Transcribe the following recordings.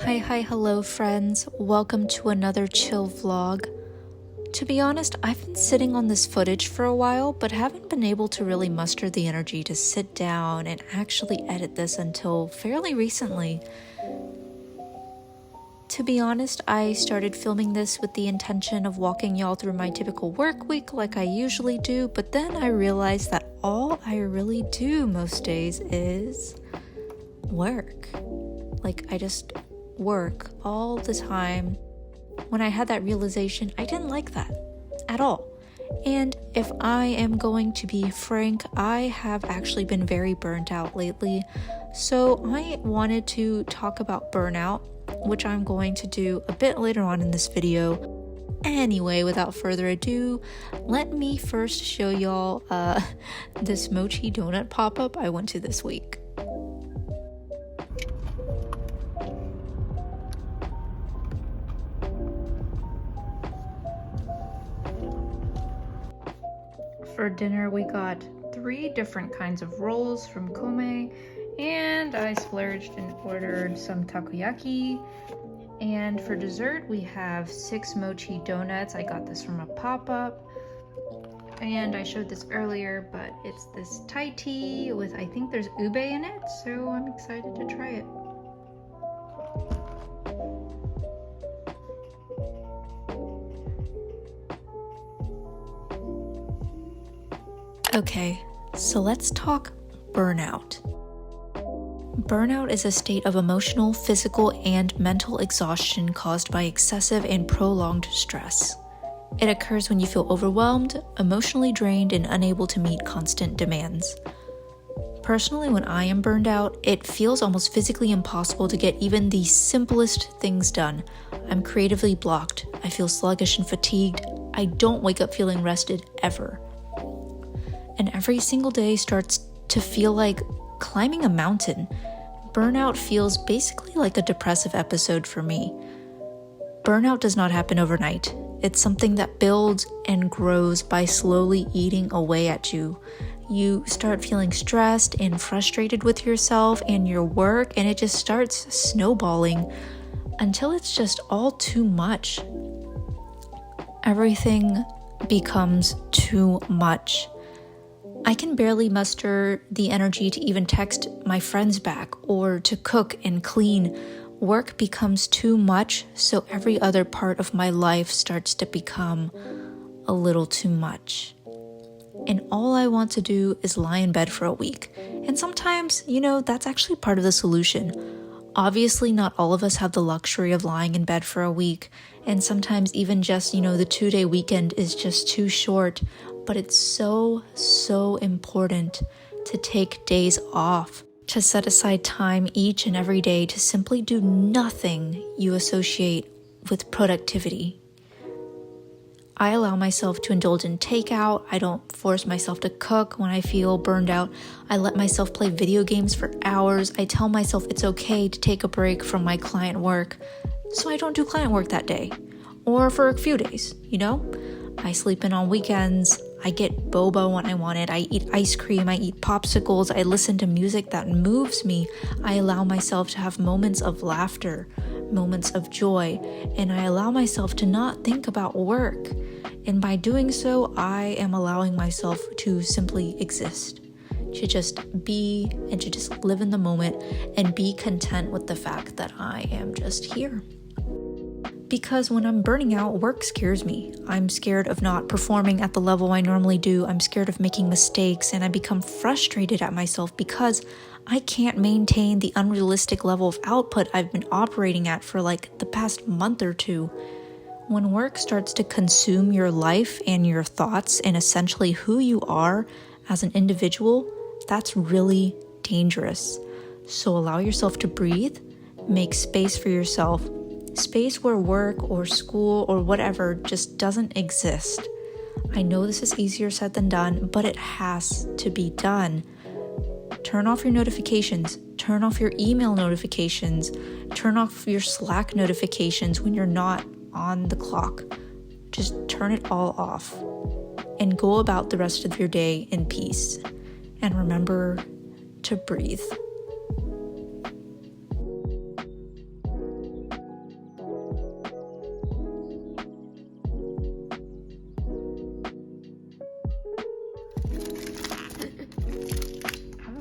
Hello friends, welcome to another chill vlog. To be honest, I've been sitting on this footage for a while, but haven't been able to really muster the energy to sit down and actually edit this until fairly recently. To be honest, I started filming this with the intention of walking y'all through my typical work week like I usually do, but then I realized that all I really do most days is work. I just work all the time. When I had that realization, I didn't like that at all. And if I am going to be frank, I have actually been very burnt out lately. So I wanted to talk about burnout, which I'm going to do a bit later on in this video. Anyway, without further ado, let me first show y'all this mochi donut pop-up I went to this week. For dinner, we got 3 different kinds of rolls from Kome, and I splurged and ordered some takoyaki. And for dessert, we have 6 mochi donuts. I got this from a pop-up, and I showed this earlier, but it's this Thai tea with, I think there's ube in it, so I'm excited to try it. Okay, so let's talk burnout. Burnout is a state of emotional, physical, and mental exhaustion caused by excessive and prolonged stress. It occurs when you feel overwhelmed, emotionally drained, and unable to meet constant demands. Personally, when I am burned out, it feels almost physically impossible to get even the simplest things done. I'm creatively blocked. I feel sluggish and fatigued. I don't wake up feeling rested ever. And every single day starts to feel like climbing a mountain. Burnout feels basically like a depressive episode for me. Burnout does not happen overnight. It's something that builds and grows by slowly eating away at you. You start feeling stressed and frustrated with yourself and your work, and it just starts snowballing until it's just all too much. Everything becomes too much. I can barely muster the energy to even text my friends back or to cook and clean. Work becomes too much, so every other part of my life starts to become a little too much. And all I want to do is lie in bed for a week. And sometimes, that's actually part of the solution. Obviously, not all of us have the luxury of lying in bed for a week. And sometimes even just, the 2-day weekend is just too short. But it's so important to take days off, to set aside time each and every day to simply do nothing you associate with productivity. I allow myself to indulge in takeout. I don't force myself to cook when I feel burned out. I let myself play video games for hours. I tell myself it's okay to take a break from my client work, so I don't do client work that day, or for a few days, I sleep in on weekends. I get boba when I want it. I eat ice cream. I eat popsicles. I listen to music that moves me. I allow myself to have moments of laughter, moments of joy, and I allow myself to not think about work. And by doing so, I am allowing myself to simply exist, to just be and to just live in the moment and be content with the fact that I am just here. Because when I'm burning out, work scares me. I'm scared of not performing at the level I normally do. I'm scared of making mistakes, and I become frustrated at myself because I can't maintain the unrealistic level of output I've been operating at for the past month or 2. When work starts to consume your life and your thoughts and essentially who you are as an individual, that's really dangerous. So allow yourself to breathe, make space for yourself. Space where work or school or whatever just doesn't exist. I know this is easier said than done, but it has to be done. Turn off your notifications. Turn off your email notifications. Turn off your Slack notifications when you're not on the clock. Just turn it all off and go about the rest of your day in peace. And remember to breathe.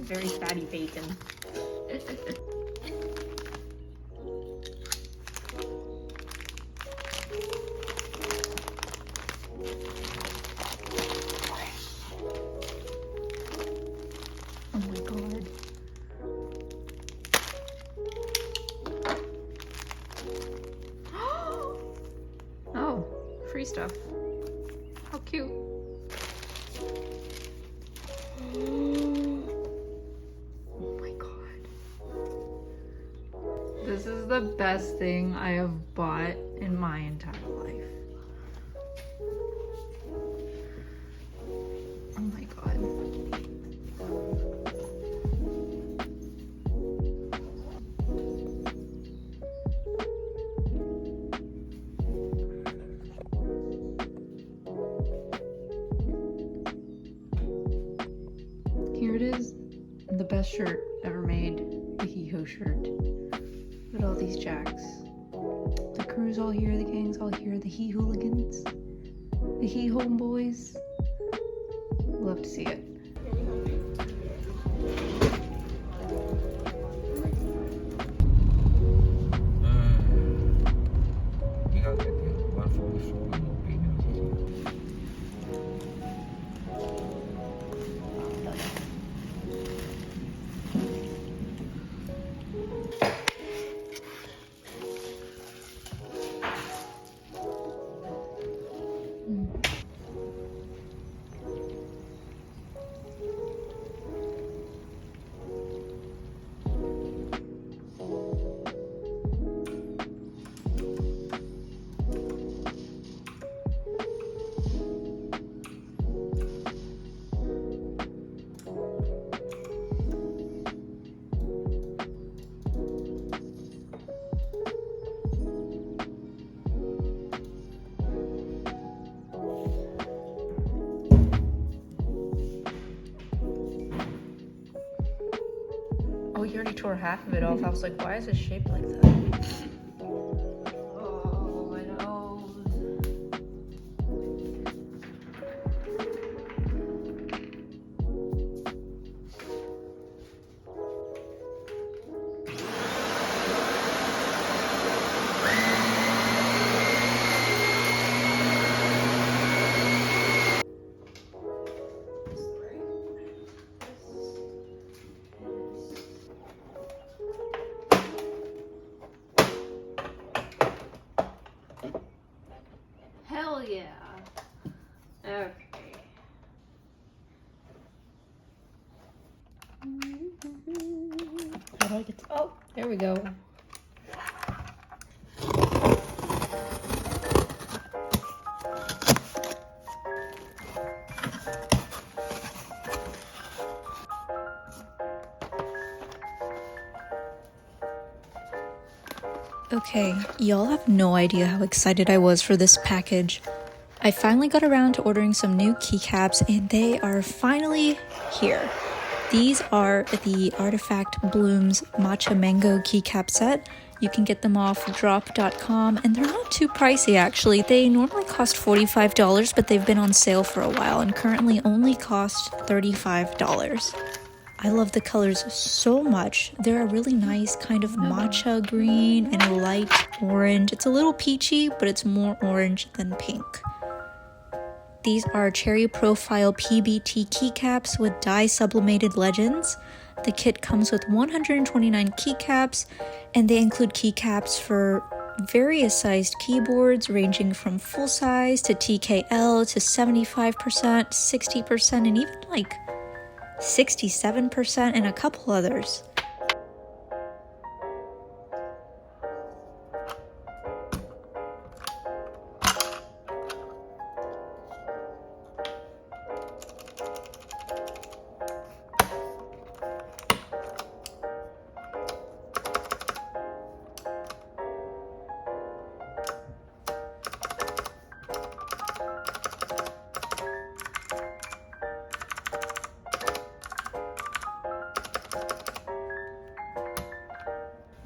Very fatty bacon. Oh my god. Oh, free stuff. How cute. Oh my god. This is the best thing I have bought in my entire life. Oh my god. Here it is, the best shirt ever made, the hee-ho shirt. Look at all these jacks. The crew's all here, the gang's all here, the hee-hooligans, the hee-home boys. Love to see it. Oh, you already tore half of it off. I was like, why is it shaped like that? Oh, my nose. Hell yeah. Okay. How do I get to, oh, there we go. Okay, y'all have no idea how excited I was for this package. I finally got around to ordering some new keycaps and they are finally here. These are the Artifact Blooms Matcha Mango keycap set. You can get them off drop.com and they're not too pricey actually. They normally cost $45, but they've been on sale for a while and currently only cost $35. I love the colors so much. They're a really nice kind of matcha green and a light orange. It's a little peachy, but it's more orange than pink. These are cherry profile PBT keycaps with dye sublimated legends. The kit comes with 129 keycaps, and they include keycaps for various sized keyboards ranging from full size to TKL to 75%, 60%, and even like 67% and a couple others.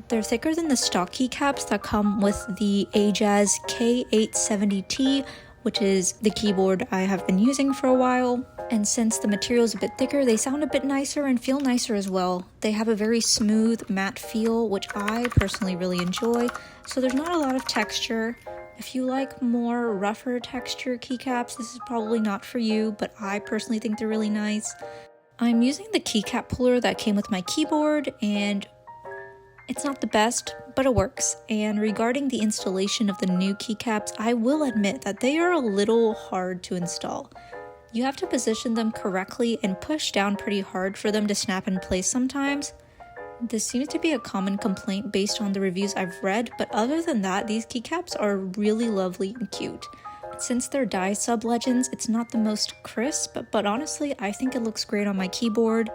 They're thicker than the stock keycaps that come with the Ajaz K870T, which is the keyboard I have been using for a while. And since the material is a bit thicker, they sound a bit nicer and feel nicer as well. They have a very smooth, matte feel, which I personally really enjoy, so there's not a lot of texture. If you like more rougher texture keycaps, this is probably not for you, but I personally think they're really nice. I'm using the keycap puller that came with my keyboard, and it's not the best, but it works. And regarding the installation of the new keycaps, I will admit that they are a little hard to install. You have to position them correctly and push down pretty hard for them to snap in place sometimes. This seems to be a common complaint based on the reviews I've read, but other than that, these keycaps are really lovely and cute. Since they're dye sub-legends, it's not the most crisp, but honestly, I think it looks great on my keyboard.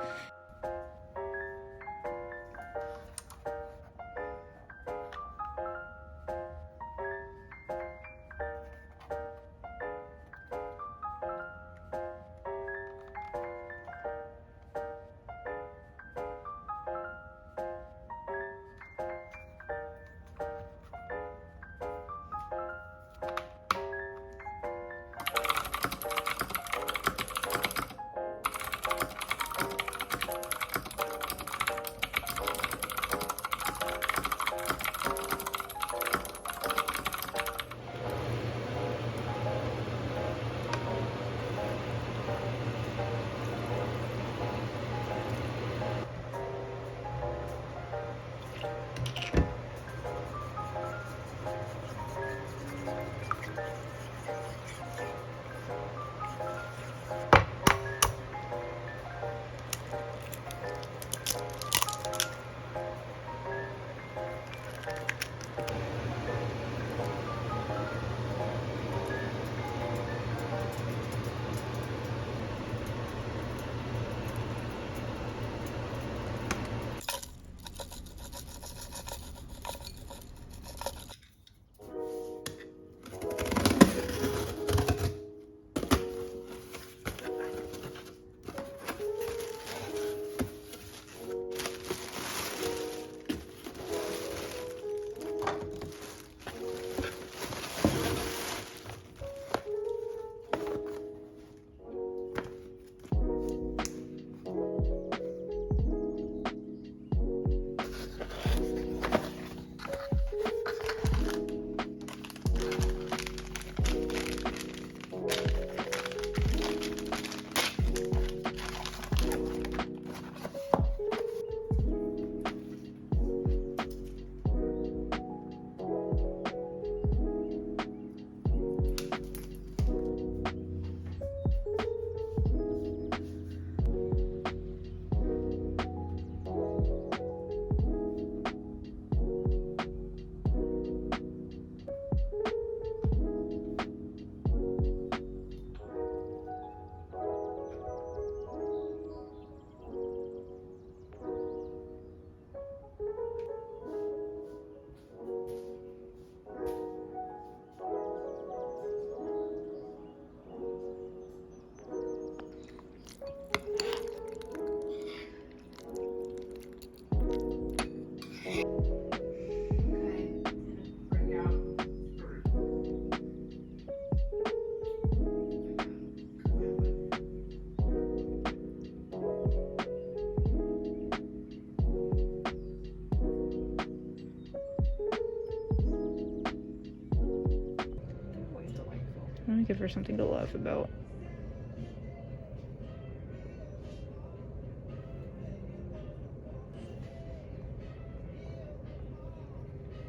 I'm gonna give her something to laugh about.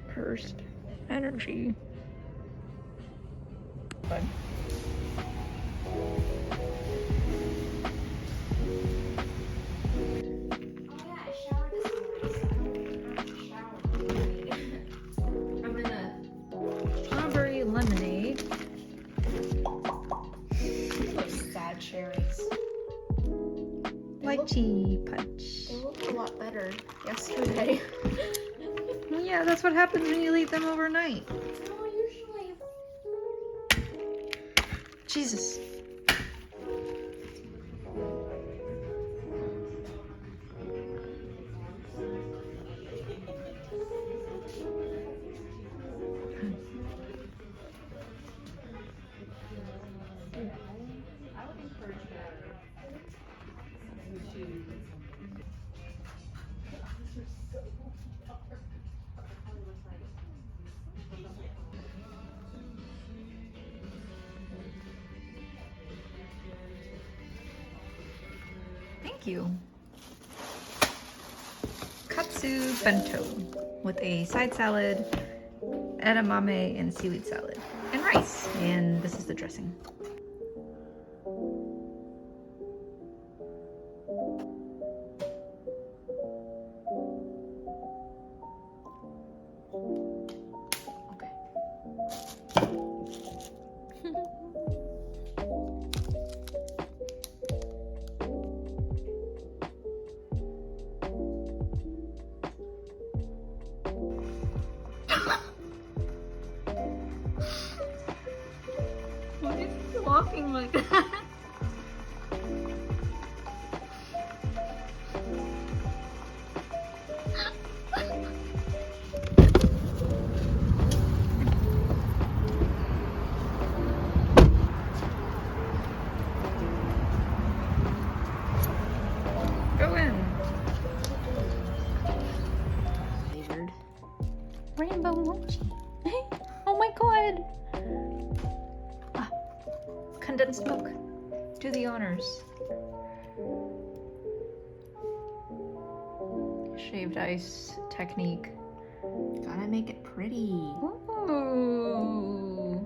Cursed energy. Bye. Lemonade. Those sad cherries. Lychee punch. They looked a lot better yesterday. Yeah, that's what happens when you leave them overnight. No, usually. Jesus. I would encourage that. you. Katsu bento with a side salad, edamame and seaweed salad, and rice. And this is the dressing. Okay. Why is he walking like that? Go in. Flavored rainbow mochi. Oh my god. Ah, condensed milk. Do the honors. Shaved ice technique. Gotta make it pretty. Ooh.